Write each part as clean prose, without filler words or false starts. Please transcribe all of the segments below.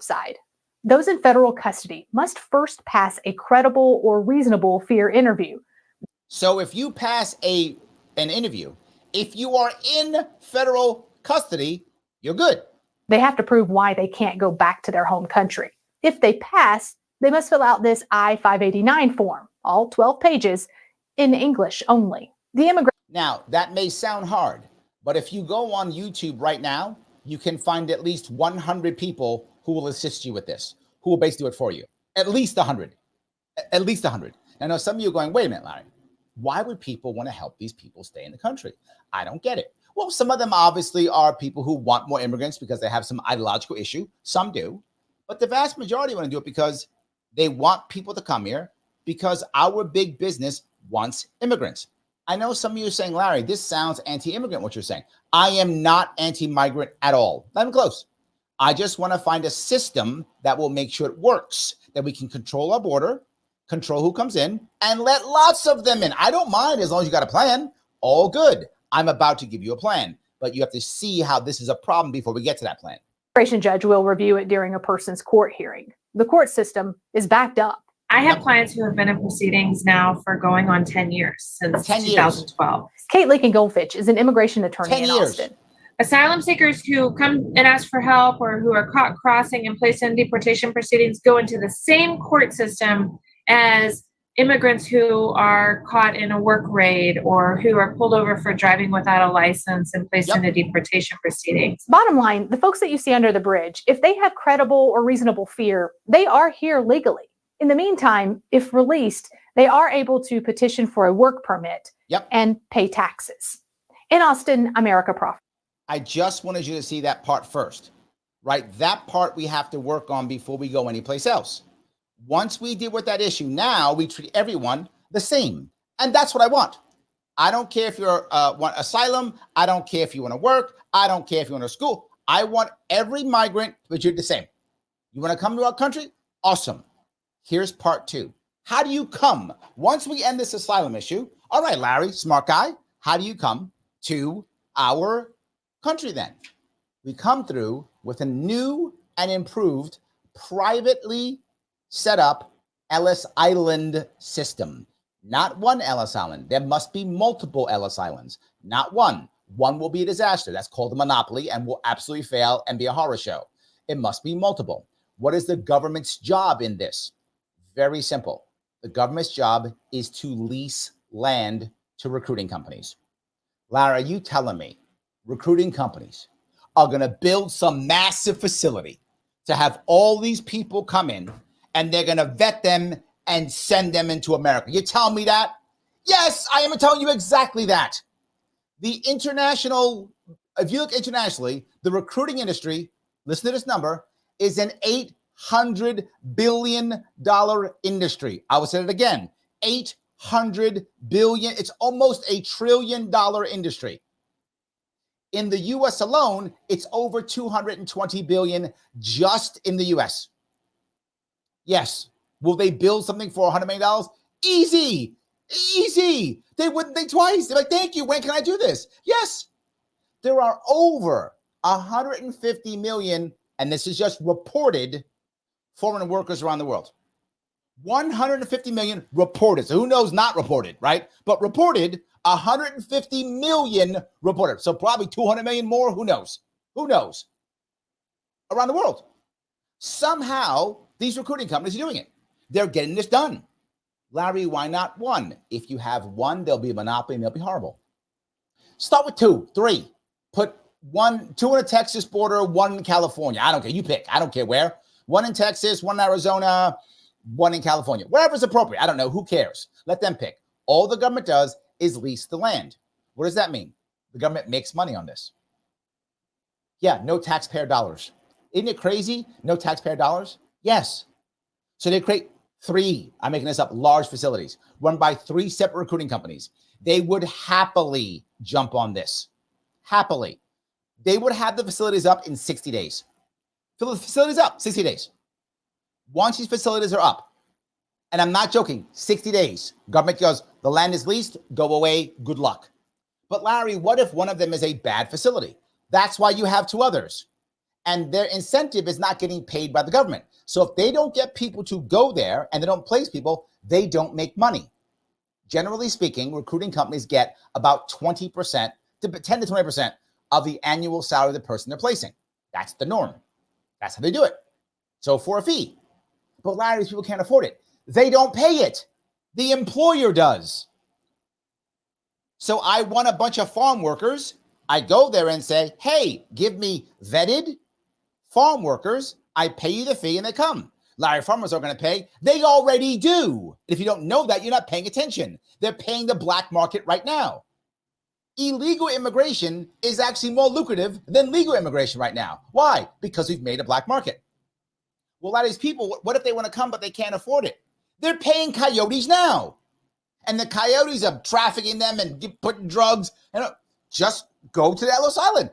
side. Those in federal custody must first pass a credible or reasonable fear interview. So if you pass an interview, if you are in federal custody, you're good. They have to prove why they can't go back to their home country. If they pass, they must fill out this I-589 form, all 12 pages, in English only. Now, that may sound hard, but if you go on YouTube right now, you can find at least 100 people who will assist you with this, who will basically do it for you. At least 100. At least 100. I know some of you are going, wait a minute, Larry. Why would people want to help these people stay in the country? I don't get it. Well, some of them obviously are people who want more immigrants because they have some ideological issue. Some do. But the vast majority want to do it because they want people to come here because our big business wants immigrants. I know some of you are saying, Larry, this sounds anti-immigrant, what you're saying. I am not anti-migrant at all. Not even close. I just want to find a system that will make sure it works, that we can control our border, control who comes in, and let lots of them in. I don't mind as long as you got a plan. All good. I'm about to give you a plan, but you have to see how this is a problem before we get to that plan. The immigration judge will review it during a person's court hearing. The court system is backed up. I have clients who have been in proceedings now for going on 10 years, since 2012. Kate Lakin-Goldfitch is an immigration attorney in Austin. Asylum seekers who come and ask for help or who are caught crossing and placed in deportation proceedings go into the same court system as immigrants who are caught in a work raid or who are pulled over for driving without a license and placed into deportation proceedings. Bottom line, the folks that you see under the bridge, if they have credible or reasonable fear, they are here legally. In the meantime, if released, they are able to petition for a work permit and pay taxes. In Austin, America Profit. I just wanted you to see that part first, right? That part we have to work on before we go anyplace else. Once we deal with that issue, now we treat everyone the same. And that's what I want. I don't care if you want asylum. I don't care if you want to work. I don't care if you want to school. I want every migrant to be treated the same. You want to come to our country? Awesome. Here's part two. How do you come? Once we end this asylum issue, all right, Larry, smart guy, how do you come to our country then? We come through with a new and improved privately set up Ellis Island system. Not one Ellis Island. There must be multiple Ellis Islands. Not one. One will be a disaster. That's called a monopoly and will absolutely fail and be a horror show. It must be multiple. What is the government's job in this? Very simple. The government's job is to lease land to recruiting companies. Lara, are you telling me recruiting companies are going to build some massive facility to have all these people come in and they're going to vet them and send them into America? You telling me that? Yes, I am telling you exactly that. The international, if you look internationally, the recruiting industry, listen to this number, is an $800 billion industry. I will say it again, 800 billion. It's almost $1 trillion industry. In the US alone, it's over 220 billion just in the US. Yes. Will they build something for $100 million? Easy. Easy. They wouldn't think twice. They're like, thank you. When can I do this? Yes. There are over 150 million, and this is just reported, foreign workers around the world. 150 million reported. So who knows not reported, right? But reported, 150 million reported. So probably 200 million more. Who knows? Who knows? Around the world. Somehow, these recruiting companies are doing it. They're getting this done. Larry, why not one? If you have one, there'll be a monopoly and they'll be horrible. Start with 2, 3. Put 2 on the Texas border, 1 in California. I don't care. You pick. I don't care where. 1 in Texas, 1 in Arizona, 1 in California. Whatever's appropriate. I don't know. Who cares? Let them pick. All the government does is lease the land. What does that mean? The government makes money on this. Yeah, no taxpayer dollars. Isn't it crazy? No taxpayer dollars? Yes. So they create 3, I'm making this up, large facilities run by 3 separate recruiting companies. They would happily jump on this. Happily. They would have the facilities up in 60 days. Fill the facilities up, 60 days. Once these facilities are up, and I'm not joking, 60 days, government goes, the land is leased, go away, good luck. But Larry, what if one of them is a bad facility? That's why you have 2 others. and their incentive is not getting paid by the government. So if they don't get people to go there and they don't place people, they don't make money. Generally speaking, recruiting companies get about 20% to 10 to 20% of the annual salary of the person they're placing. That's the norm. That's how they do it. So for a fee. But a lot of these people can't afford it. They don't pay it. The employer does. So I want a bunch of farm workers. I go there and say, hey, give me vetted farm workers. I pay you the fee and they come. Larry, farmers are going to pay. They already do. If you don't know that, you're not paying attention. They're paying the black market right now. Illegal immigration is actually more lucrative than legal immigration right now. Why? Because we've made a black market. Well, a lot of these people, what if they want to come, but they can't afford it? They're paying coyotes now. And the coyotes are trafficking them and putting drugs. And just go to the Ellis Island.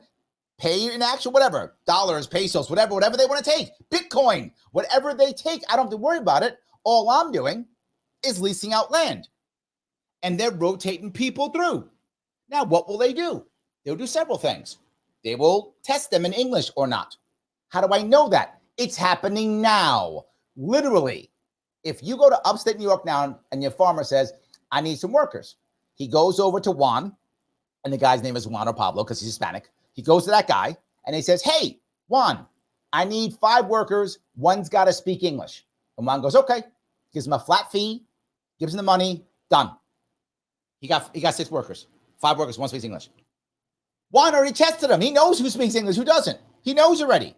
Pay in actual whatever, dollars, pesos, whatever they want to take. Bitcoin, whatever they take, I don't have to worry about it. All I'm doing is leasing out land. And they're rotating people through. Now, what will they do? They'll do several things. They will test them in English or not. How do I know that? It's happening now. Literally. If you go to upstate New York now and your farmer says, I need some workers. He goes over to Juan, and the guy's name is Juan or Pablo because he's Hispanic. He goes to that guy and he says, hey, Juan, I need 5 workers. One's got to speak English. And Juan goes, okay. Gives him a flat fee, gives him the money, done. He got 6 workers. 5 workers, 1 speaks English. Juan already tested them. He knows who speaks English, who doesn't. He knows already.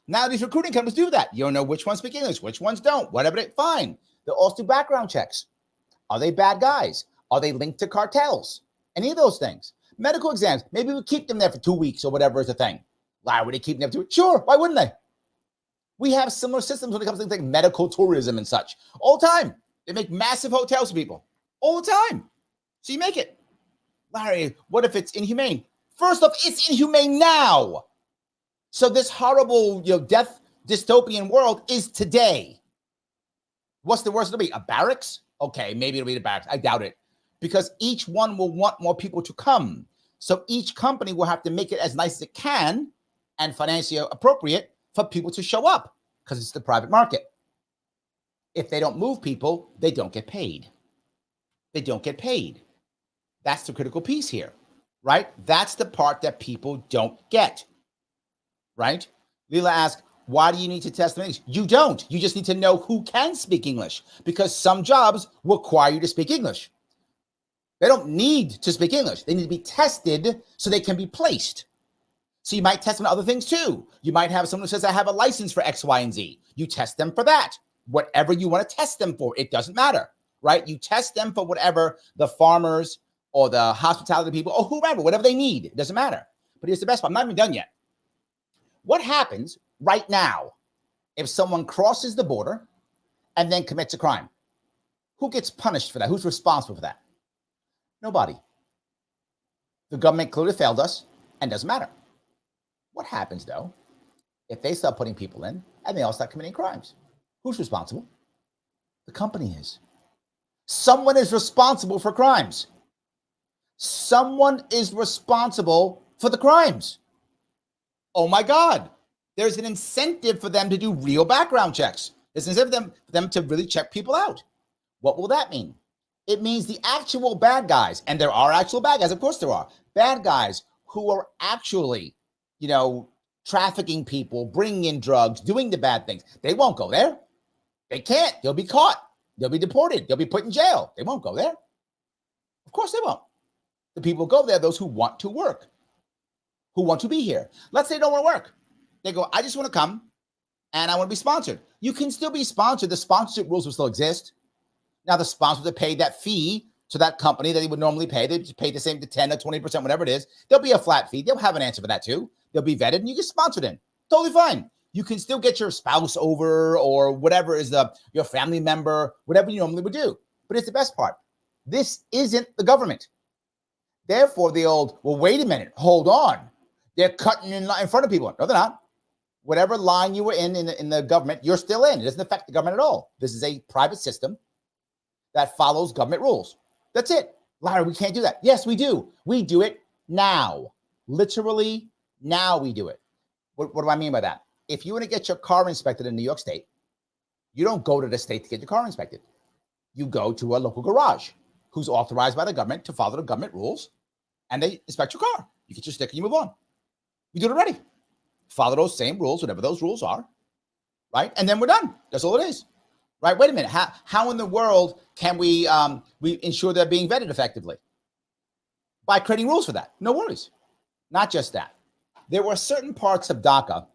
Now these recruiting companies do that. You don't know which ones speak English, which ones don't. Whatever, fine. They'll also do background checks. Are they bad guys? Are they linked to cartels? Any of those things. Medical exams. Maybe we keep them there for 2 weeks or whatever is the thing. Why would they keep them there for 2 weeks? Sure, why wouldn't they? We have similar systems when it comes to things like medical tourism and such. All the time. They make massive hotels for people. All the time. So you make it. Larry, what if it's inhumane? First off, it's inhumane now. So this horrible, death dystopian world is today. What's the worst it'll be? A barracks? Okay, maybe it'll be the barracks. I doubt it. Because each one will want more people to come. So each company will have to make it as nice as it can and financially appropriate for people to show up because it's the private market. If they don't move people, they don't get paid. They don't get paid. That's the critical piece here, right? That's the part that people don't get, right? Leela asked, why do you need to test them in English? You don't. You just need to know who can speak English because some jobs require you to speak English. They don't need to speak English. They need to be tested so they can be placed. So you might test them on other things too. You might have someone who says, I have a license for X, Y, and Z. You test them for that. Whatever you want to test them for, it doesn't matter, right? You test them for whatever the farmers or the hospitality people or whoever, whatever they need. It doesn't matter. But here's the best part. I'm not even done yet. What happens right now if someone crosses the border and then commits a crime? Who gets punished for that? Who's responsible for that? Nobody. The government clearly failed us and doesn't matter. What happens, though, if they start putting people in and they all start committing crimes? Who's responsible? The company is. Someone is responsible for crimes. Someone is responsible for the crimes. Oh, my God. There's an incentive for them to do real background checks. There's an incentive for them to really check people out. What will that mean? It means the actual bad guys, and there are actual bad guys, of course there are, bad guys who are actually, trafficking people, bringing in drugs, doing the bad things. They won't go there. They can't. They'll be caught. They'll be deported. They'll be put in jail. They won't go there. Of course they won't. The people who go there, those who want to work, who want to be here. Let's say they don't want to work. They go, I just want to come and I want to be sponsored. You can still be sponsored. The sponsorship rules will still exist. Now, the sponsors that pay that fee to that company that they would normally pay, they pay the same to 10 or 20%, whatever it is. There'll be a flat fee. They'll have an answer for that too. They'll be vetted and you get sponsored in. Totally fine. You can still get your spouse over or whatever is your family member, whatever you normally would do. But it's the best part. This isn't the government. Therefore, the old, well, wait a minute, hold on. They're cutting in front of people. No, they're not. Whatever line you were in the government, you're still in. It doesn't affect the government at all. This is a private system that follows government rules. That's it. Larry, we can't do that. Yes, we do. We do it now. Literally, now we do it. What do I mean by that? If you want to get your car inspected in New York State, you don't go to the state to get your car inspected. You go to a local garage who's authorized by the government to follow the government rules, and they inspect your car. You get your sticker, you move on. You do it already. Follow those same rules, whatever those rules are, right? And then we're done. That's all it is, right? Wait a minute. How in the world can we ensure they're being vetted effectively? By creating rules for that. No worries. Not just that. There were certain parts of DACA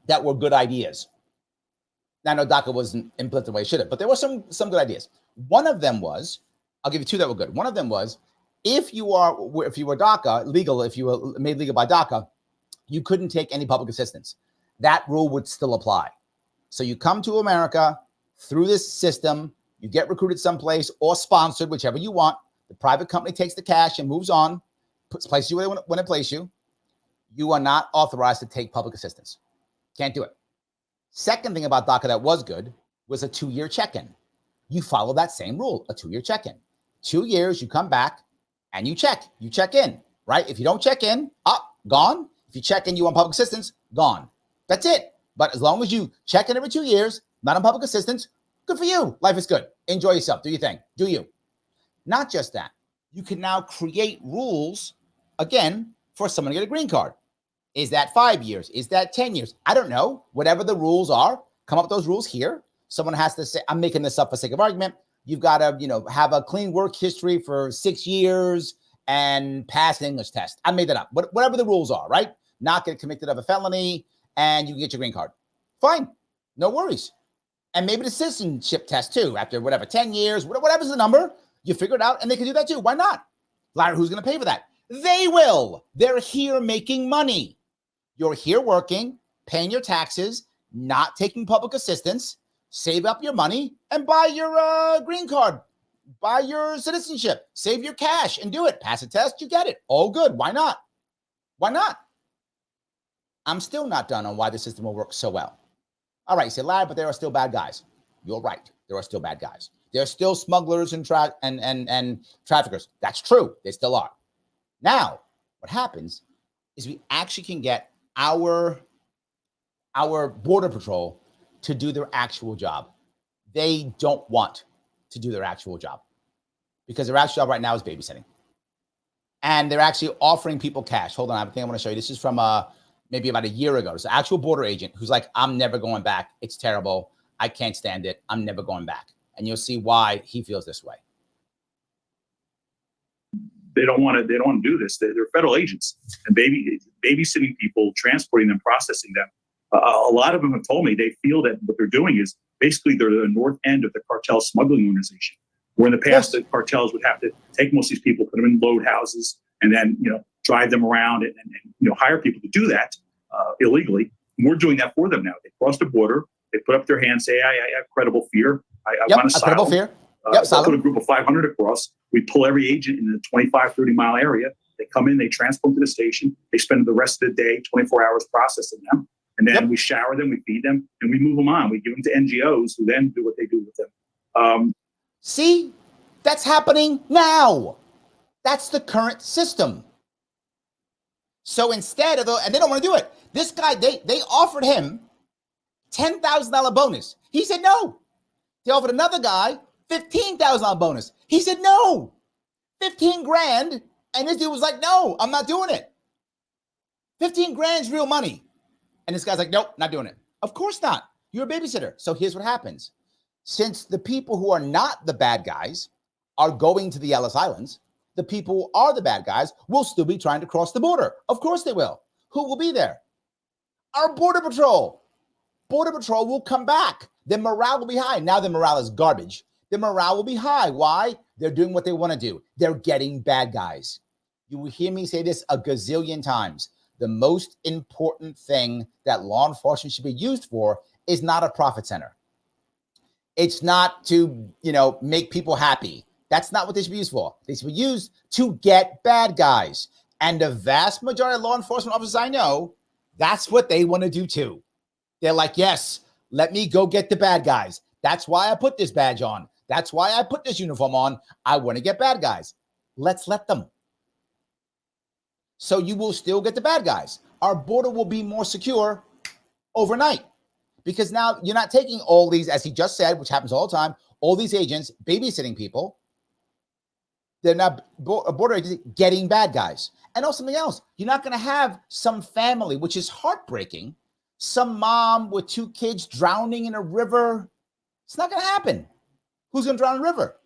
that were good ideas. Now, I know DACA wasn't implemented the way it should have, but there were some good ideas. One of them was, I'll give you two that were good. One of them was, if you were DACA legal, if you were made legal by DACA, you couldn't take any public assistance. That rule would still apply. So you come to America through this system, you get recruited someplace or sponsored, whichever you want. The private company takes the cash and moves on, places you where they want to place you. You are not authorized to take public assistance. Can't do it. Second thing about DACA that was good was a 2-year check-in. You follow that same rule, a 2-year check-in. 2 years, you come back and you check in, right? If you don't check in, gone. If you check in, you want public assistance, gone. That's it. But as long as you check in every 2 years, not on public assistance, good for you. Life is good. Enjoy yourself. Do your thing. Do you. Not just that. You can now create rules, again, for someone to get a green card. Is that 5 years? Is that 10 years? I don't know. Whatever the rules are, come up with those rules here. Someone has to say, I'm making this up for sake of argument. You've got to, have a clean work history for 6 years and pass an English test. I made that up. Whatever the rules are, right? Not get convicted of a felony and you can get your green card. Fine. No worries. And maybe the citizenship test too, after 10 years, whatever's the number, you figure it out and they can do that too. Why not? Larry, who's going to pay for that? They will. They're here making money. You're here working, paying your taxes, not taking public assistance, save up your money and buy your green card, buy your citizenship, save your cash and do it. Pass a test, you get it. All good. Why not? Why not? I'm still not done on why the system will work so well. All right, you say, Larry, but there are still bad guys. You're right. There are still bad guys. There are still smugglers and traffickers. That's true. They still are. Now, what happens is we actually can get our Border Patrol to do their actual job. They don't want to do their actual job because their actual job right now is babysitting. And they're actually offering people cash. Hold on, I think I want to show you. This is from maybe about a year ago. It's an actual border agent who's like, I'm never going back. It's terrible. I can't stand it. I'm never going back. And you'll see why he feels this way. They don't want to do this. They're federal agents and babysitting people, transporting them, processing them. A lot of them have told me they feel that what they're doing is basically they're the north end of the cartel smuggling organization. Where in the past, the cartels would have to take most of these people, put them in load houses, and then drive them around and hire people to do that illegally. And we're doing that for them now. They cross the border, they put up their hands, say, I have credible fear. I want asylum. Credible fear. So I put a group of 500 across. We pull every agent in the 25, 30-mile area. They come in, they transport them to the station. They spend the rest of the day, 24 hours processing them. And then we shower them, we feed them, and we move them on. We give them to NGOs who then do what they do with them. See, that's happening now. That's the current system. So instead of, and they don't want to do it. This guy, they offered him $10,000 bonus. He said no. They offered another guy $15,000 bonus. He said no. 15 grand. And this dude was like, no, I'm not doing it. 15 grand's real money. And this guy's like, nope, not doing it. Of course not. You're a babysitter. So here's what happens. Since the people who are not the bad guys are going to the Ellis Islands, the people who are the bad guys will still be trying to cross the border. Of course they will. Who will be there? Our Border Patrol. Border Patrol will come back. Their morale will be high. Now their morale is garbage. Their morale will be high. Why? They're doing what they want to do. They're getting bad guys. You will hear me say this a gazillion times. The most important thing that law enforcement should be used for is not a profit center. It's not to, make people happy. That's not what they should be used for. They should be used to get bad guys. And the vast majority of law enforcement officers I know, that's what they want to do too. They're like, yes, let me go get the bad guys. That's why I put this badge on. That's why I put this uniform on. I want to get bad guys. Let's let them. So you will still get the bad guys. Our border will be more secure. overnight. Because now you're not taking all these, as he just said, which happens all the time, all these agents babysitting people. They're not border agents getting bad guys. And also something else, you're not going to have some family, which is heartbreaking, some mom with 2 kids drowning in a river. It's not going to happen. Who's going to drown in a river?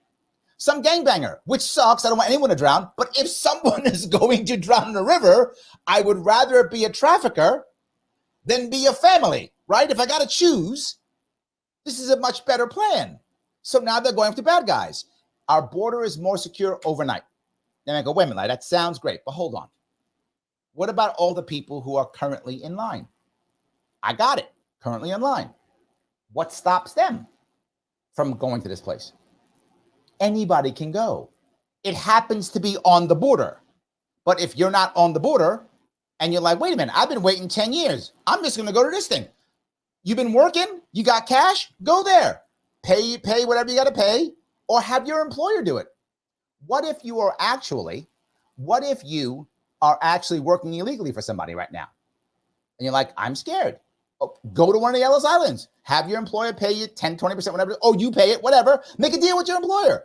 Some gangbanger, which sucks. I don't want anyone to drown. But if someone is going to drown in a river, I would rather it be a trafficker than be a family, right? If I got to choose, this is a much better plan. So now they're going after bad guys. Our border is more secure overnight. Then I go, wait a minute, that sounds great, but hold on. What about all the people who are currently in line? I got it, currently in line. What stops them from going to this place? Anybody can go. It happens to be on the border. But if you're not on the border and you're like, wait a minute, I've been waiting 10 years. I'm just going to go to this thing. You've been working, you got cash, go there. Pay whatever you got to pay, or have your employer do it. What if you are actually working illegally for somebody right now? And you're like, I'm scared. Oh, go to one of the Ellis Islands. Have your employer pay you 10, 20%, whatever. Oh, you pay it, whatever. Make a deal with your employer.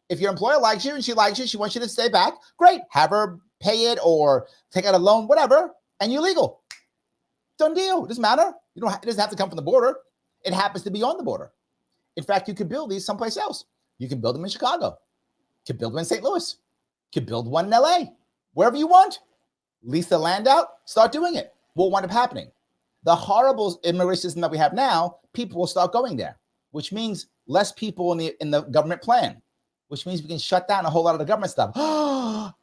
If your employer likes you and she likes you, she wants you to stay back, great. Have her pay it or take out a loan, whatever, and you're legal. Done deal. It doesn't matter. It doesn't have to come from the border. It happens to be on the border. In fact, you could build these someplace else. You can build them in Chicago. You can build them in St. Louis. You can build one in LA. Wherever you want. Lease the land out. Start doing it. What will wind up happening? The horrible immigration system that we have now, people will start going there, which means less people in the government plan, which means we can shut down a whole lot of the government stuff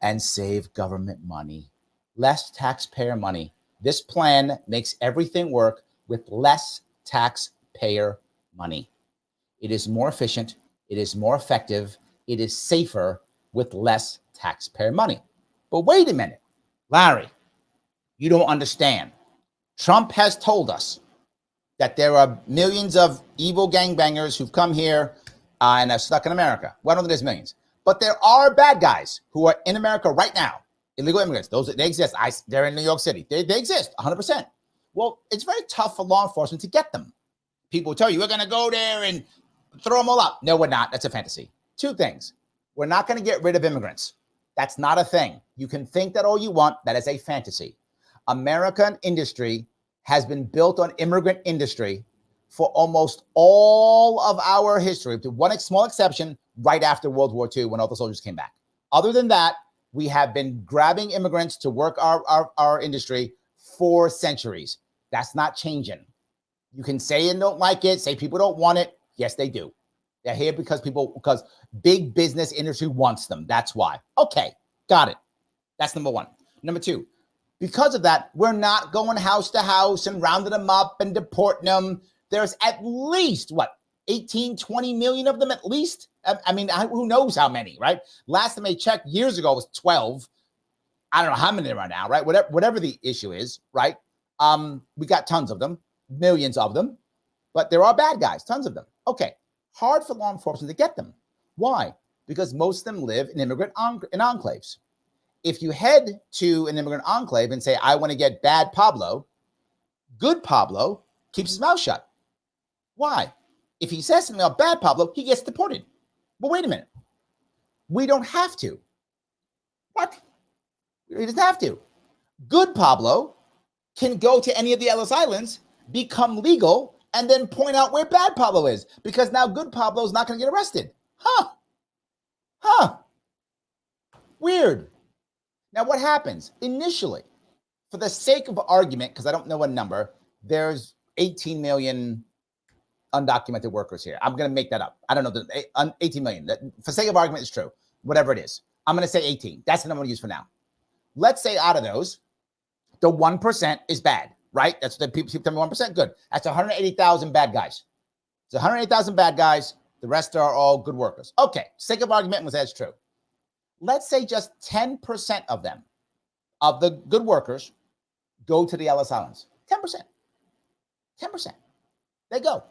and save government money. Less taxpayer money. This plan makes everything work with less taxpayer money. It is more efficient. It is more effective. It is safer with less taxpayer money. But wait a minute, Larry, you don't understand. Trump has told us that there are millions of evil gangbangers who've come here and are stuck in America. Well, I don't think there's millions, but there are bad guys who are in America right now. Illegal immigrants, they exist. They're in New York City. They exist 100%. Well, it's very tough for law enforcement to get them. People tell you, we're going to go there and throw them all up. No, we're not. That's a fantasy. 2 things. We're not going to get rid of immigrants. That's not a thing. You can think that all you want. That is a fantasy. American industry has been built on immigrant industry for almost all of our history, with one small exception, right after World War II when all the soldiers came back. Other than that, we have been grabbing immigrants to work our industry for centuries. That's not changing. You can say you don't like it, say people don't want it. Yes, they do. They're here because big business industry wants them. That's why. Okay, got it. That's number 1. Number 2, because of that, we're not going house to house and rounding them up and deporting them. There's at least, 18, 20 million of them at least? I mean, who knows how many, right? Last time I checked years ago was 12. I don't know how many there are now, right? Whatever the issue is, right? We got tons of them, millions of them, but there are bad guys, tons of them. Okay, hard for law enforcement to get them. Why? Because most of them live in immigrant enclaves. If you head to an immigrant enclave and say, I want to get bad Pablo, good Pablo keeps his mouth shut. Why? If he says something about bad Pablo, he gets deported. But wait a minute. We don't have to. What? He doesn't have to. Good Pablo can go to any of the Ellis Islands, become legal, and then point out where bad Pablo is, because now good Pablo is not going to get arrested. Weird. Now, what happens? Initially, for the sake of argument, because I don't know a number, there's 18 million undocumented workers here. I'm going to make that up. I don't know. 18 million. For sake of argument, it's true. Whatever it is. I'm going to say 18. That's the number I'm going to use for now. Let's say out of those, the 1% is bad, right? That's what people tell me 1%. Good. That's 180,000 bad guys. It's 180,000 bad guys. The rest are all good workers. Okay. Sake of argument, we'll say that's true. Let's say just 10% of them, of the good workers, go to the Ellis Islands. 10%. 10%. They go.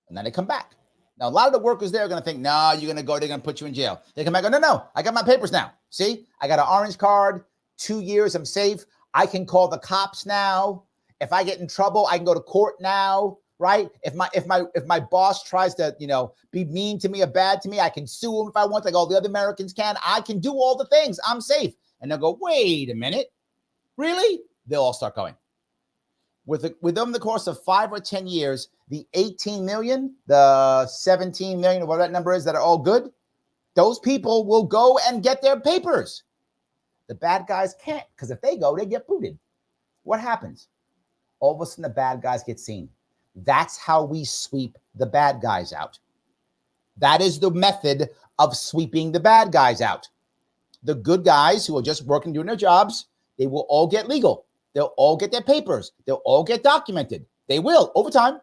And then they come back. Now, a lot of the workers there are going to think, no, you're going to go, they're going to put you in jail. They come back and go, no, I got my papers now. See, I got an orange card, 2 years, I'm safe. I can call the cops now. If I get in trouble, I can go to court now, right? If my boss tries to, be mean to me or bad to me, I can sue him if I want, like all the other Americans can. I can do all the things. I'm safe. And they'll go, wait a minute. Really? They'll all start going. Within the course of 5 or 10 years, the 18 million, the 17 million, or whatever that number is, that are all good, those people will go and get their papers. The bad guys can't, because if they go, they get booted. What happens? All of a sudden, the bad guys get seen. That's how we sweep the bad guys out. That is the method of sweeping the bad guys out. The good guys who are just working, doing their jobs, they will all get legal. They'll all get their papers. They'll all get documented. They will over time.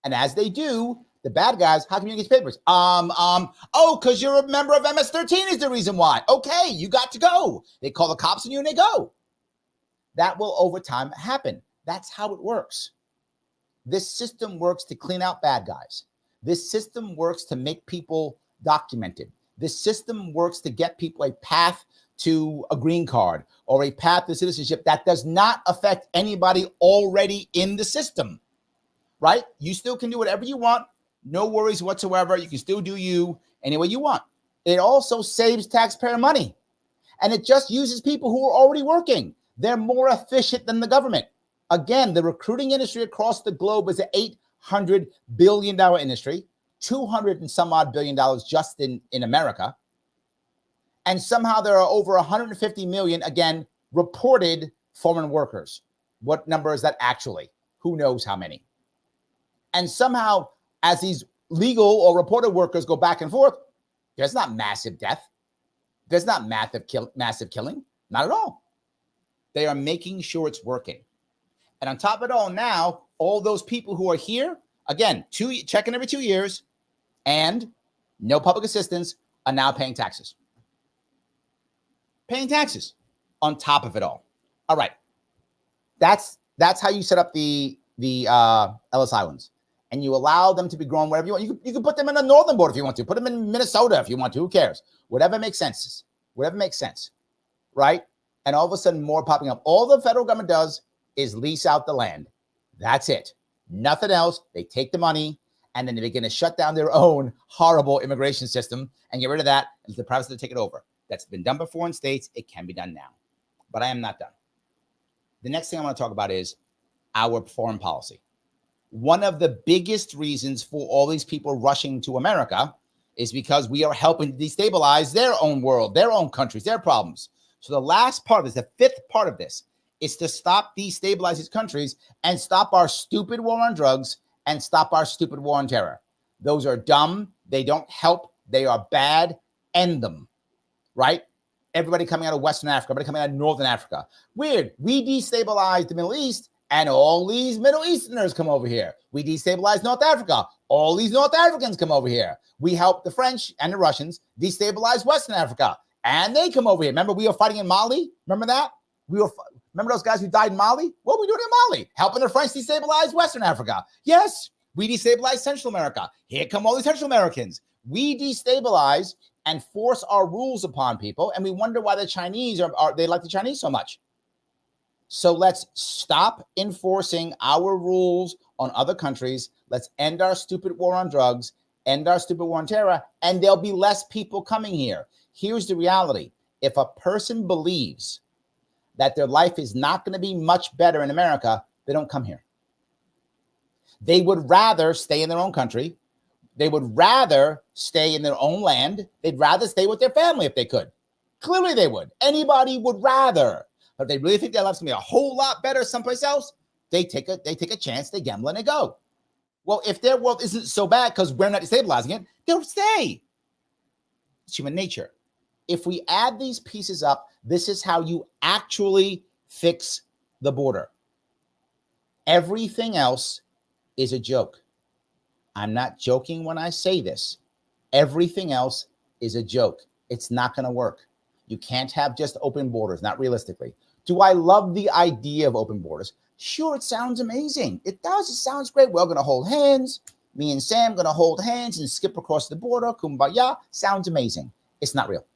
And as they do, the bad guys, how come you get your papers? Because you're a member of MS-13 is the reason why. Okay, you got to go. They call the cops on you and they go. That will over time happen. That's how it works. This system works to clean out bad guys. This system works to make people documented. This system works to get people a path to a green card or a path to citizenship that does not affect anybody already in the system, right? You still can do whatever you want. No worries whatsoever. You can still do you any way you want. It also saves taxpayer money. And it just uses people who are already working. They're more efficient than the government. Again, the recruiting industry across the globe is an $800 billion industry, 200 and some odd billion dollars just in America. And somehow there are over 150 million, again, reported foreign workers. What number is that actually? Who knows how many? And somehow, as these legal or reported workers go back and forth, there's not massive death. There's not massive killing. Not at all. They are making sure it's working. And on top of it all now, all those people who are here, again, checking every 2 years and no public assistance, are now paying taxes. Paying taxes on top of it all. All right. That's how you set up the Ellis Islands. And you allow them to be grown wherever you want. You can put them in the northern border if you want to. Put them in Minnesota if you want to. Who cares? Whatever makes sense. Whatever makes sense. Right? And all of a sudden, more popping up. All the federal government does is lease out the land. That's it. Nothing else. They take the money, and then they begin to shut down their own horrible immigration system and get rid of that and let the private sector take it over. That's been done before in states. It can be done now. But I am not done. The next thing I want to talk about is our foreign policy. One of the biggest reasons for all these people rushing to America is because we are helping destabilize their own world, their own countries, their problems. So the last part of this, the fifth part of this, is to stop destabilizing these countries and stop our stupid war on drugs and stop our stupid war on terror. Those are dumb. They don't help. They are bad. End them. Right? Everybody coming out of Western Africa, everybody coming out of Northern Africa. Weird. We destabilized the Middle East, and all these Middle Easterners come over here. We destabilized North Africa. All these North Africans come over here. We helped the French and the Russians destabilize Western Africa, and they come over here. Remember, we were fighting in Mali? Remember that? Remember those guys who died in Mali? What were we doing in Mali? Helping the French destabilize Western Africa. Yes, we destabilized Central America. Here come all these Central Americans. We destabilize and force our rules upon people, and we wonder why the Chinese they like the Chinese so much. So let's stop enforcing our rules on other countries. Let's end our stupid war on drugs, end our stupid war on terror, and there'll be less people coming here. Here's the reality. If a person believes that their life is not going to be much better in America, they don't come here. They would rather stay in their own country. They would rather stay in their own land. They'd rather stay with their family if they could. Clearly they would. Anybody would rather. But if they really think their life's gonna be a whole lot better someplace else, they take a chance, they gamble, and they go. Well, if their world isn't so bad because we're not destabilizing it, they'll stay. It's human nature. If we add these pieces up, this is how you actually fix the border. Everything else is a joke. I'm not joking when I say this. Everything else is a joke. It's not going to work. You can't have just open borders, not realistically. Do I love the idea of open borders? Sure, it sounds amazing. It does. It sounds great. We're going to hold hands. Me and Sam going to hold hands and skip across the border. Kumbaya. Sounds amazing. It's not real.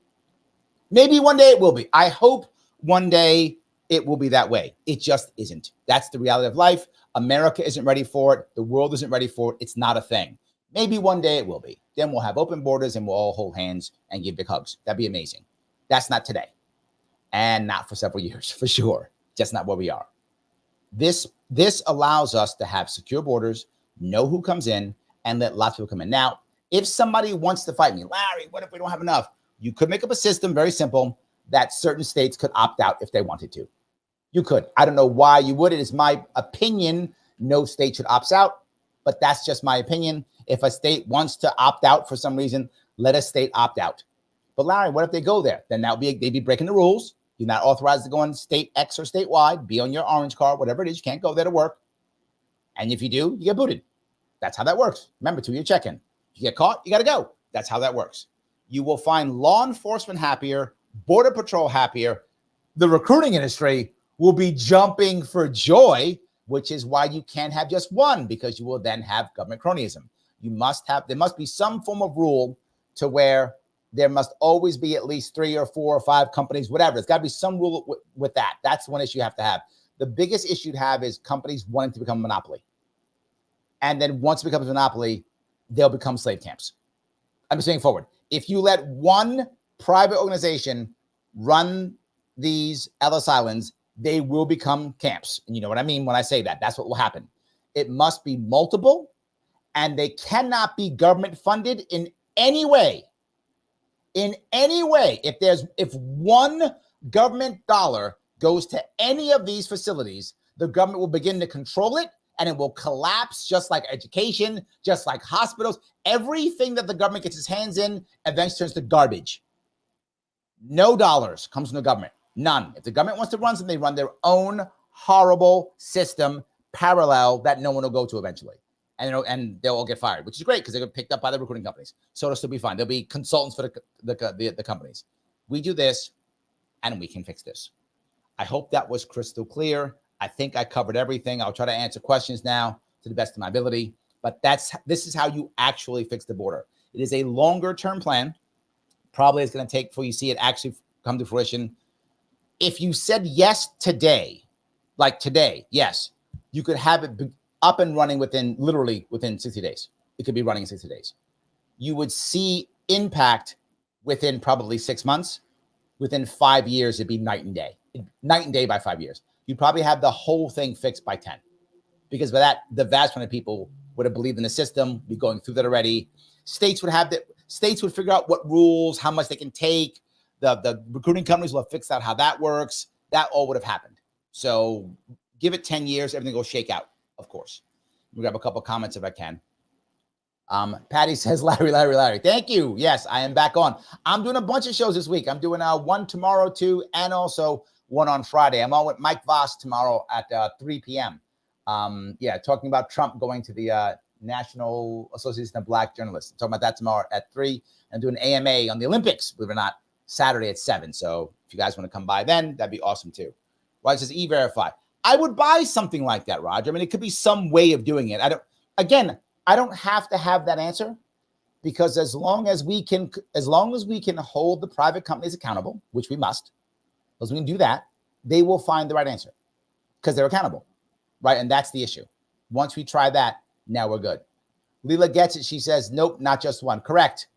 Maybe one day it will be. I hope one day it will be that way. It just isn't. That's the reality of life. America isn't ready for it. The world isn't ready for it. It's not a thing. Maybe one day it will be. Then we'll have open borders and we'll all hold hands and give big hugs. That'd be amazing. That's not today. And not for several years, for sure. Just not where we are. This allows us to have secure borders, know who comes in, and let lots of people come in. Now, if somebody wants to fight me, Larry, what if we don't have enough? You could make up a system, very simple, that certain states could opt out if they wanted to. You could. I don't know why you would. It is my opinion. No state should opt out, but that's just my opinion. If a state wants to opt out for some reason, let a state opt out. But Larry, what if they go there? Then they'd be breaking the rules. You're not authorized to go on state X or statewide. Be on your orange card, whatever it is. You can't go there to work. And if you do, you get booted. That's how that works. Remember, 2-year check-in. If you get caught, you got to go. That's how that works. You will find law enforcement happier, Border Patrol happier. The recruiting industry will be jumping for joy, which is why you can't have just one, because you will then have government cronyism. There must be some form of rule to where there must always be at least 3 or 4 or 5 companies, whatever. There's got to be some rule with that. That's one issue you have to have. The biggest issue to have is companies wanting to become a monopoly. And then once it becomes a monopoly, they'll become slave camps. I'm just saying forward. If you let one private organization run these Ellis Islands, they will become camps. And you know what I mean when I say that. That's what will happen. It must be multiple, and they cannot be government funded in any way. In any way. If one government dollar goes to any of these facilities, the government will begin to control it, and it will collapse, just like education, just like hospitals. Everything that the government gets its hands in eventually turns to garbage. No dollars comes from the government. None. If the government wants to run something, they run their own horrible system parallel that no one will go to eventually. And they'll all get fired, which is great because they get picked up by the recruiting companies. So it'll still be fine. There'll be consultants for the companies. We do this, and we can fix this. I hope that was crystal clear. I think I covered everything. I'll try to answer questions now to the best of my ability. But this is how you actually fix the border. It is a longer-term plan. Probably it's going to take before you see it actually come to fruition. If you said yes today, like today, yes, you could have it up and running within 60 days. It could be running in 60 days. You would see impact within probably 6 months. Within 5 years, it'd be night and day. Night and day by 5 years. You'd probably have the whole thing fixed by 10. Because by that, the vast majority of people would have believed in the system, be going through that already. States would figure out what rules, how much they can take. The recruiting companies will have fixed out how that works. That all would have happened. So give it 10 years, everything will shake out, of course. We'll grab a couple of comments if I can. Patty says, Larry. Thank you. Yes, I am back on. I'm doing a bunch of shows this week. I'm doing one tomorrow too, and also one on Friday. I'm on with Mike Voss tomorrow at 3 p.m. Talking about Trump going to the National Association of Black Journalists. I'm talking about that tomorrow at 3. And doing AMA on the Olympics, believe it or not, Saturday at 7. So if you guys want to come by then, that'd be awesome too. Roger says E-Verify. I would buy something like that, Roger. I mean, it could be some way of doing it. I don't have to have that answer, because as long as we can hold the private companies accountable, which we must, as we can do that, they will find the right answer because they're accountable, right? And that's the issue. Once we try that, now we're good. Leela gets it. She says, nope, not just one. Correct.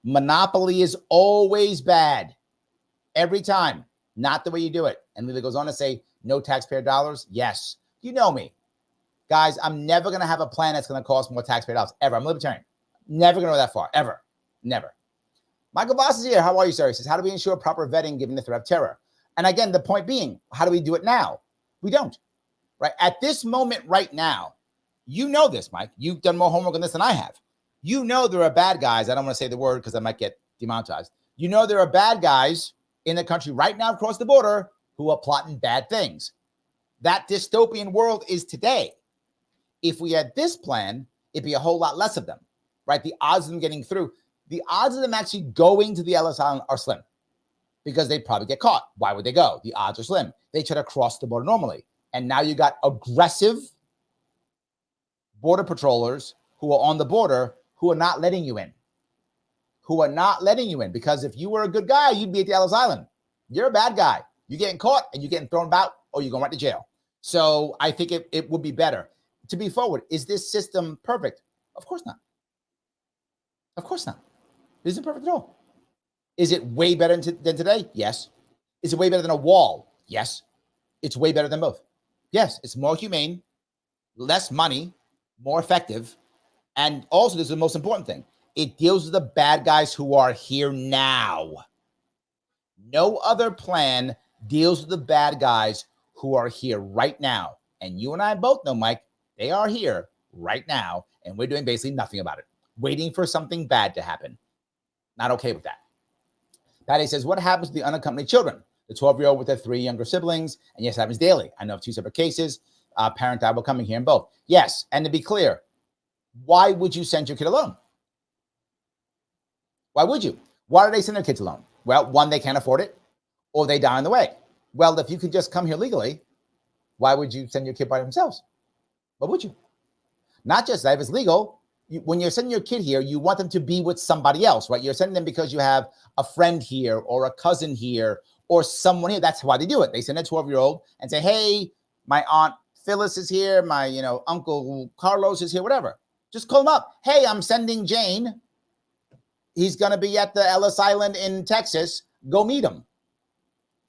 Monopoly is always bad. Every time. Not the way you do it. And Leela goes on to say, no taxpayer dollars. Yes. You know me. Guys, I'm never going to have a plan that's going to cost more taxpayer dollars. Ever. I'm a libertarian. Never going to go that far. Ever. Never. Michael Voss is here. How are you, sir? He says, how do we ensure proper vetting given the threat of terror? And again, the point being, how do we do it now? We don't. Right? At this moment right now, you know this, Mike. You've done more homework on this than I have. You know there are bad guys. I don't want to say the word because I might get demonetized. You know there are bad guys in the country right now across the border who are plotting bad things. That dystopian world is today. If we had this plan, it'd be a whole lot less of them, right? The odds of them getting through, the odds of them actually going to the Ellis Island are slim because they'd probably get caught. Why would they go? The odds are slim. They try to cross the border normally. And now you got aggressive border patrollers who are on the border who are not letting you in. Because if you were a good guy, you'd be at the Ellis Island. You're a bad guy. You're getting caught and you're getting thrown about, or you're going right to jail. So I think it would be better to be forward. Is this system perfect? Of course not. Of course not. It isn't perfect at all. Is it way better than today? Yes. Is it way better than a wall? Yes. It's way better than both. Yes, it's more humane, less money, more effective. And also, this is the most important thing. It deals with the bad guys who are here now. No other plan deals with the bad guys who are here right now. And you and I both know, Mike, they are here right now. And we're doing basically nothing about it. Waiting for something bad to happen. Not okay with that. Patty says, what happens to the unaccompanied children? The 12-year-old with their 3 younger siblings. And yes, it happens daily. I know of 2 separate cases. Parent died while coming here in both. Yes. And to be clear, why would you send your kid alone? Why would you? Why do they send their kids alone? Well, one, they can't afford it, or they die on the way. Well, if you could just come here legally, why would you send your kid by themselves? Why would you? Not just that, if it's legal, when you're sending your kid here, you want them to be with somebody else, right? You're sending them because you have a friend here or a cousin here or someone here. That's why they do it. They send a 12-year-old and say, hey, my Aunt Phyllis is here. My, Uncle Carlos is here, whatever. Just call them up. Hey, I'm sending Jane. He's going to be at the Ellis Island in Texas. Go meet him.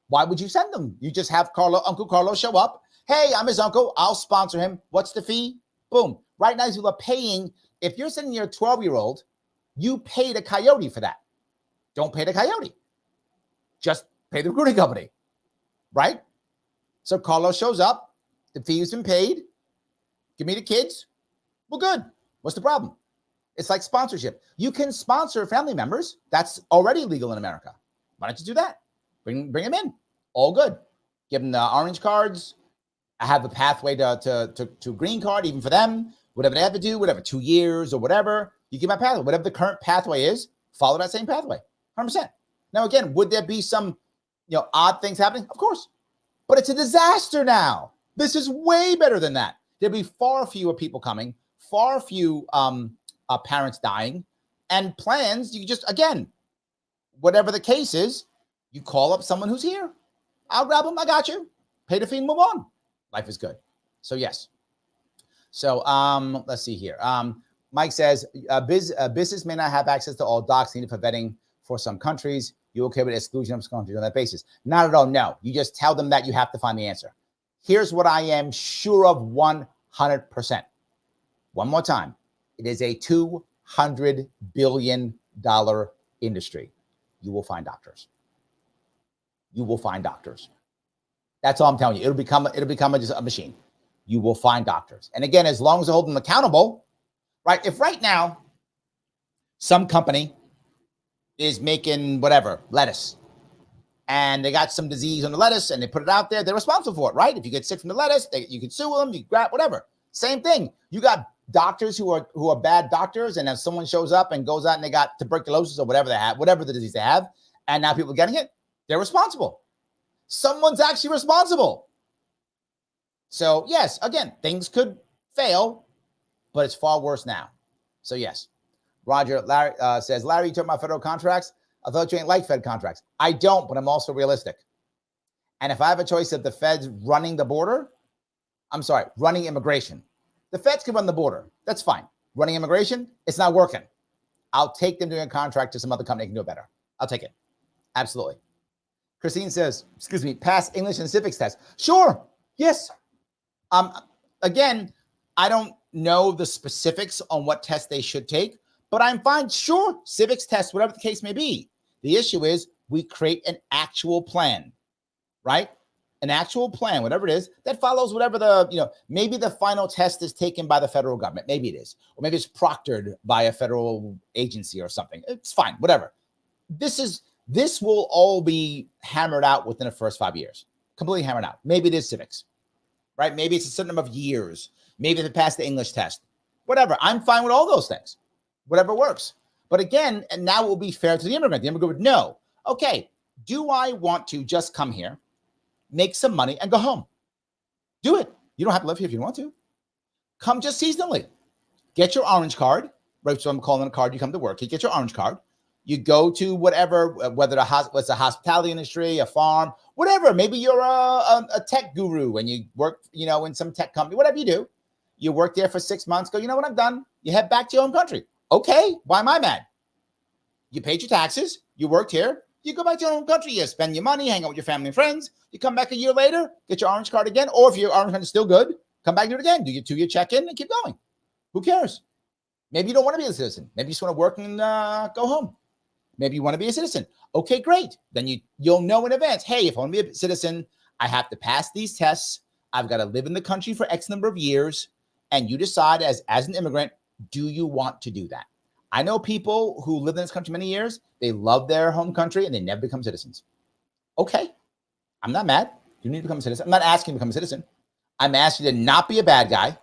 Why would you send them? You just have Uncle Carlos show up. Hey, I'm his uncle. I'll sponsor him. What's the fee? Boom. Right now, people are paying. If you're sending your 12-year-old, you pay the coyote for that. Don't pay the coyote. Just pay the recruiting company, right? So Carlos shows up. The fee has been paid. Give me the kids. Well, good. What's the problem? It's like sponsorship. You can sponsor family members. That's already legal in America. Why don't you do that? Bring them in. All good. Give them the orange cards. I have a pathway to green card, even for them. Whatever they have to do, whatever, 2 years or whatever, you give them a pathway. Whatever the current pathway is, follow that same pathway. 100%. Now, again, would there be some, odd things happening? Of course. But it's a disaster now. This is way better than that. There'll be far fewer people coming, far few parents dying, and plans. You just, again, whatever the case is, you call up someone who's here. I'll grab them. I got you. Pay the fee and move on. Life is good. So, yes. So, let's see here. Mike says, business may not have access to all docs needed for vetting for some countries. You okay with exclusion of countries on that basis? Not at all, no. You just tell them that you have to find the answer. Here's what I am sure of 100%. One more time. It is a $200 billion industry. You will find doctors. You will find doctors. That's all I'm telling you. It'll become just a machine. You will find doctors. And again, as long as they hold them accountable, right? If right now some company is making whatever, lettuce, and they got some disease on the lettuce and they put it out there, they're responsible for it, right? If you get sick from the lettuce, you can sue them, you grab whatever. Same thing. You got doctors who are bad doctors, and if someone shows up and goes out and they got tuberculosis or whatever they have, whatever the disease they have, and now people are getting it, they're responsible. Someone's actually responsible. So yes, again, things could fail, but it's far worse now. So yes. Roger Larry says, Larry, you talking about federal contracts? I thought you ain't like Fed contracts. I don't, but I'm also realistic. And if I have a choice of the Feds running the border, running immigration. The Feds can run the border. That's fine. Running immigration, it's not working. I'll take them doing a contract to some other company that can do it better. I'll take it. Absolutely. Christine says, pass English and civics test. Sure. Yes. Again, I don't know the specifics on what test they should take, but I'm fine. Sure. Civics test, whatever the case may be. The issue is we create an actual plan, right? An actual plan, whatever it is, that follows whatever maybe the final test is taken by the federal government. Maybe it is. Or maybe it's proctored by a federal agency or something. It's fine, whatever. This will all be hammered out within the first 5 years. Completely hammered out. Maybe it is civics, right? Maybe it's a certain number of years. Maybe they pass the English test. Whatever. I'm fine with all those things. Whatever works. But again, and now it will be fair to the immigrant. The immigrant would know, okay, do I want to just come here, make some money, and go home? Do it. You don't have to live here if you don't want to. Come just seasonally. Get your orange card, right? So I'm calling it a card. You come to work. You get your orange card. You go to whatever, whether it's a hospitality industry, a farm, whatever. Maybe you're a tech guru and you work, in some tech company, whatever you do. You work there for 6 months, go, you know what, I'm done. You head back to your home country. Okay, why am I mad? You paid your taxes, you worked here, you go back to your home country, you spend your money, hang out with your family and friends. You come back a year later, get your orange card again, or if your orange card is still good, come back, do it again. Do your 2-year check-in and keep going. Who cares? Maybe you don't want to be a citizen. Maybe you just want to work and go home. Maybe you want to be a citizen. Okay, great. Then you'll know in advance, hey, if I want to be a citizen, I have to pass these tests. I've got to live in the country for X number of years. And you decide as an immigrant, do you want to do that? I know people who lived in this country many years. They love their home country and they never become citizens. Okay, I'm not mad. You need to become a citizen. I'm not asking you to become a citizen. I'm asking you to not be a bad guy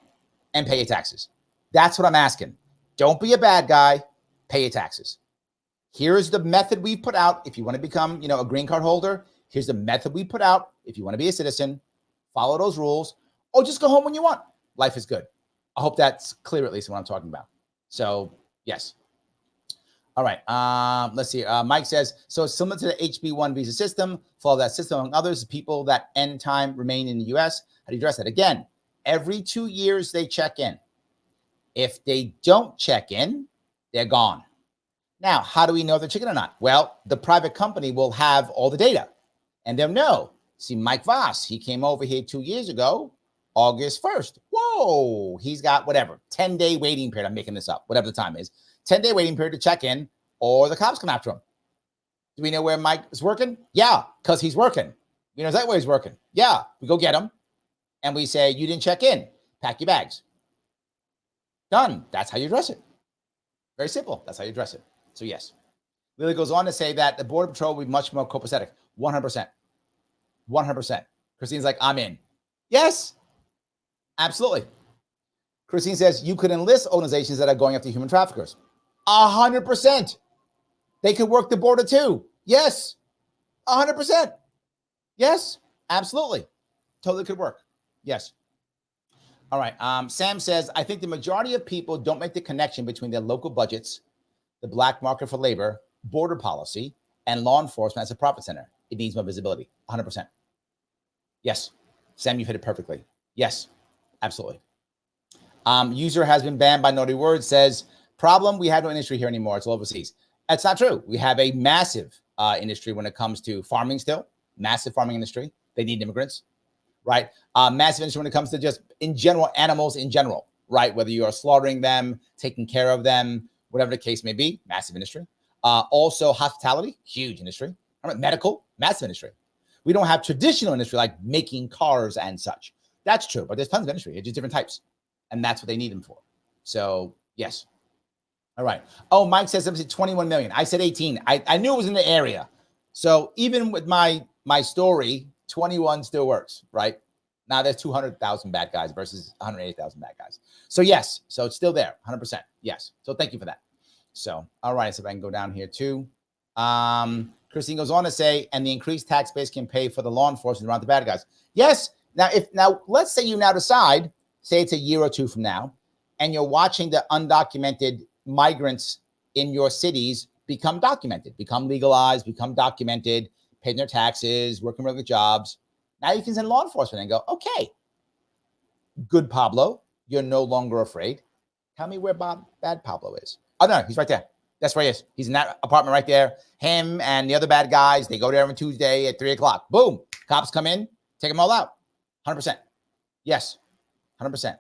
and pay your taxes. That's what I'm asking. Don't be a bad guy, pay your taxes. Here's the method we put out. If you want to become, a green card holder, here's the method we put out. If you want to be a citizen, follow those rules, or just go home when you want. Life is good. I hope that's clear, at least what I'm talking about. So, yes. All right. Let's see. Mike says, so it's similar to the HB1 visa system. Follow that system, among others, people that end time remain in the U.S. How do you address that? Again, every 2 years they check in. If they don't check in, they're gone. Now, how do we know if they're checking or not? Well, the private company will have all the data and they'll know. See, Mike Voss, he came over here 2 years ago, August 1st. Whoa, he's got whatever, 10-day waiting period. I'm making this up, whatever the time is. 10-day waiting period to check in or the cops come after him. Do we know where Mike is working? Yeah, because he's working. We know exactly where he's working. Yeah, we go get him and we say, you didn't check in. Pack your bags. Done. That's how you address it. Very simple. That's how you address it. So yes. Lily goes on to say that the Border Patrol will be much more copacetic. 100%. 100%. Christine's like, I'm in. Yes, absolutely. Christine says you could enlist organizations that are going after human traffickers. 100%. They could work the border too. Yes, 100%. Yes, absolutely. Totally could work. Yes. All right. Sam says, I think the majority of people don't make the connection between their local budgets, the black market for labor, border policy, and law enforcement as a profit center. It needs more visibility. 100%. Yes. Sam, you hit it perfectly. Yes, absolutely. User has been banned by naughty words, says, problem, we have no industry here anymore. It's all overseas. That's not true. We have a massive industry when it comes to farming still. Massive farming industry. They need immigrants, right? Massive industry when it comes to just, in general, animals in general, right? Whether you are slaughtering them, taking care of them, whatever the case may be, massive industry. Also, hospitality, huge industry. Medical, massive industry. We don't have traditional industry like making cars and such. That's true, but there's tons of industry. It's just different types. And that's what they need them for. So, yes. All right. Oh, Mike says something 21 million. I said 18. I knew it was in the area. So even with my story, 21 still works, right? Now there's 200,000 bad guys versus 180,000 bad guys. So yes, so it's still there, 100%. Yes. So thank you for that. So, all right. So if I can go down here too. Christine goes on to say, and the increased tax base can pay for the law enforcement around the bad guys. Yes. Now let's say you now decide, say it's a year or two from now, and you're watching the undocumented migrants in your cities become documented, become legalized, become documented, paying their taxes, working regular jobs. Now you can send law enforcement and go, okay, good Pablo, you're no longer afraid. Tell me where bad Pablo is. Oh, no, he's right there. That's where he is. He's in that apartment right there. Him and the other bad guys, they go there on Tuesday at 3 o'clock. Boom. Cops come in, take them all out. 100%. Yes, 100%.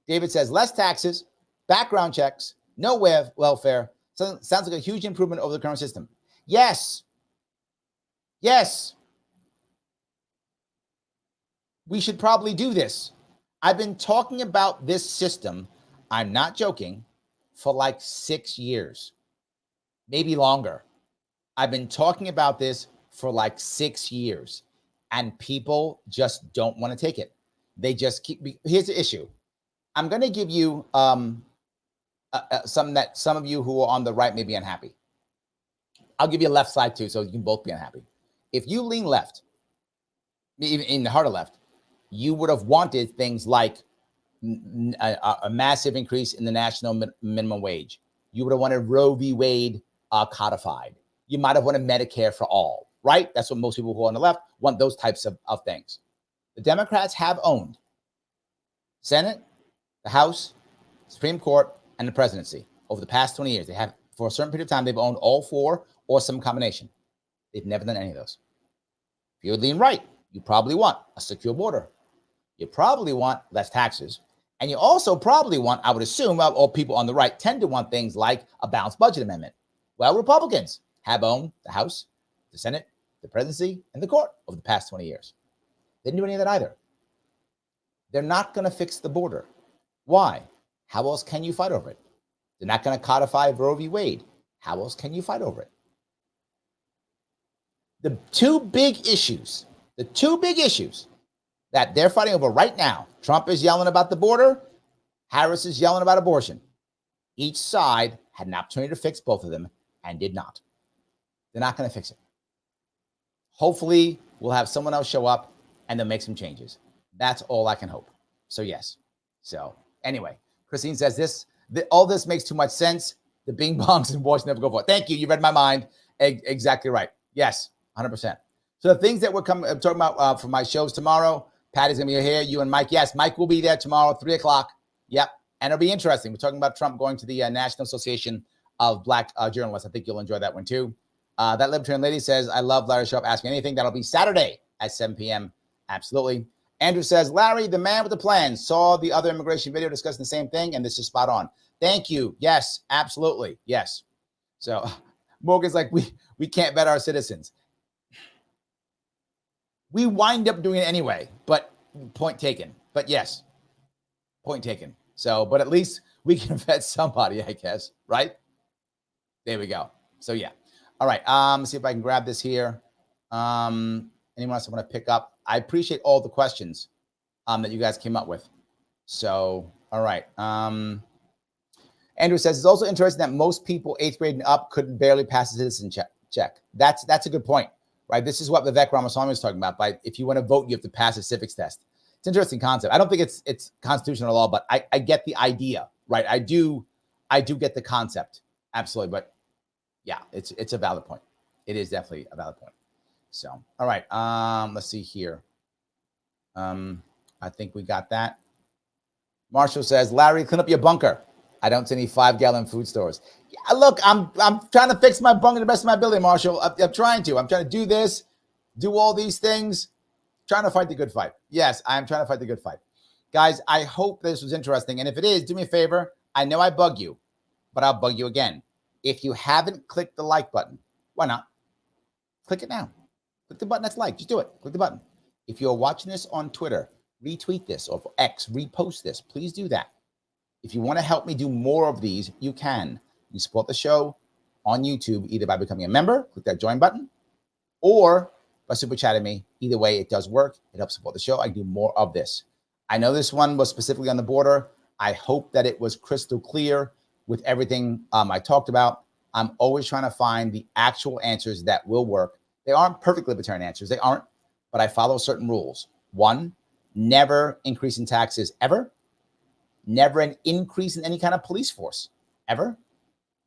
David says less taxes, background checks, no welfare. Sounds like a huge improvement over the current system. Yes. Yes. We should probably do this. I've been talking about this system, I'm not joking, for like 6 years, maybe longer. I've been talking about this for like 6 years, and people just don't want to take it. They just keep. Here's the issue. I'm going to give you something that some of you who are on the right may be unhappy. I'll give you a left side too, so you can both be unhappy. If you lean left, even in the heart of left, you would have wanted things like a massive increase in the national minimum wage. You would have wanted Roe v. Wade codified. You might have wanted Medicare for all, right? That's what most people who are on the left want, those types of things. The Democrats have owned Senate, the House, Supreme Court, and the presidency over the past 20 years. They have, for a certain period of time, they've owned all four or some combination. They've never done any of those. If you lean right, you probably want a secure border. You probably want less taxes. And you also probably want, I would assume, all people on the right tend to want things like a balanced budget amendment. Well, Republicans have owned the House, the Senate, the presidency, and the court over the past 20 years. They didn't do any of that either. They're not going to fix the border. Why? How else can you fight over it? They're not going to codify Roe v. Wade. How else can you fight over it? The two big issues that they're fighting over right now, Trump is yelling about the border, Harris is yelling about abortion. Each side had an opportunity to fix both of them and did not. They're not going to fix it. Hopefully, we'll have someone else show up and they'll make some changes. That's all I can hope. So, yes. So, anyway, Christine says all this makes too much sense. The bing bongs and boys never go for it. Thank you. You read my mind. Exactly right. Yes, 100%. So, the things that we're talking about for my shows tomorrow, Patty's going to be here. You and Mike. Yes, Mike will be there tomorrow, 3 o'clock. Yep. And it'll be interesting. We're talking about Trump going to the National Association of Black Journalists. I think you'll enjoy that one, too. That Libertarian lady says, I love Larry Sharpe. Ask me anything. That'll be Saturday at 7 p.m. Absolutely. Andrew says, Larry, the man with the plan, saw the other immigration video discussing the same thing, and this is spot on. Thank you. Yes, absolutely. Yes. So Morgan's like, we can't vet our citizens. We wind up doing it anyway, but point taken. But yes, point taken. So, but at least we can vet somebody, I guess, right? There we go. So, yeah. All right. Let's see if I can grab this here. Anyone else I want to pick up? I appreciate all the questions that you guys came up with. So, all right. Andrew says, it's also interesting that most people 8th grade and up couldn't barely pass a citizen check. That's a good point, right? This is what Vivek Ramaswamy was talking about. If you want to vote, you have to pass a civics test. It's an interesting concept. I don't think it's constitutional law, but I get the idea, right? I do get the concept. Absolutely. But yeah, it's a valid point. It is definitely a valid point. So, all right. Let's see here. I think we got that. Marshall says, Larry, clean up your bunker. I don't see any 5-gallon food stores. Yeah, look, I'm trying to fix my bunker to the best of my ability, Marshall. I'm trying to do this, do all these things, trying to fight the good fight. Yes, I'm trying to fight the good fight. Guys, I hope this was interesting. And if it is, do me a favor. I know I bug you, but I'll bug you again. If you haven't clicked the like button, why not? Click it now. Click the button that's like. Just do it. Click the button. If you're watching this on Twitter, retweet this, or X, repost this. Please do that. If you want to help me do more of these, you can. You support the show on YouTube either by becoming a member, click that join button, or by super chatting me. Either way, it does work. It helps support the show. I do more of this. I know this one was specifically on the border. I hope that it was crystal clear with everything I talked about. I'm always trying to find the actual answers that will work. They aren't perfect libertarian answers. They aren't, but I follow certain rules. 1, never increase in taxes ever. Never an increase in any kind of police force ever.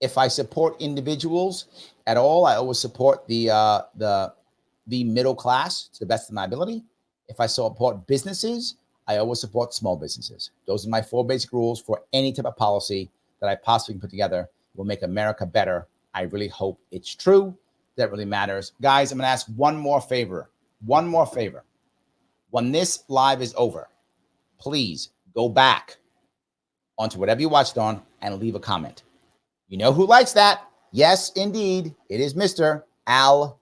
If I support individuals at all, I always support the middle class to the best of my ability. If I support businesses, I always support small businesses. Those are my 4 basic rules for any type of policy that I possibly can put together. Will make America better. I really hope it's true. That really matters. Guys, I'm going to ask one more favor. One more favor. When this live is over, please go back onto whatever you watched on and leave a comment. You know who likes that? Yes, indeed. It is Mr. Al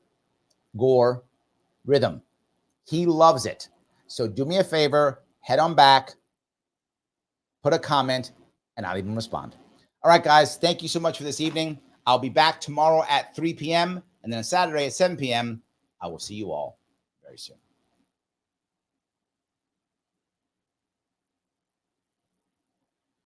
Gore Rhythm. He loves it. So do me a favor, head on back, put a comment, and I'll even respond. All right, guys, thank you so much for this evening. I'll be back tomorrow at 3 p.m. and then on Saturday at 7 p.m. I will see you all very soon.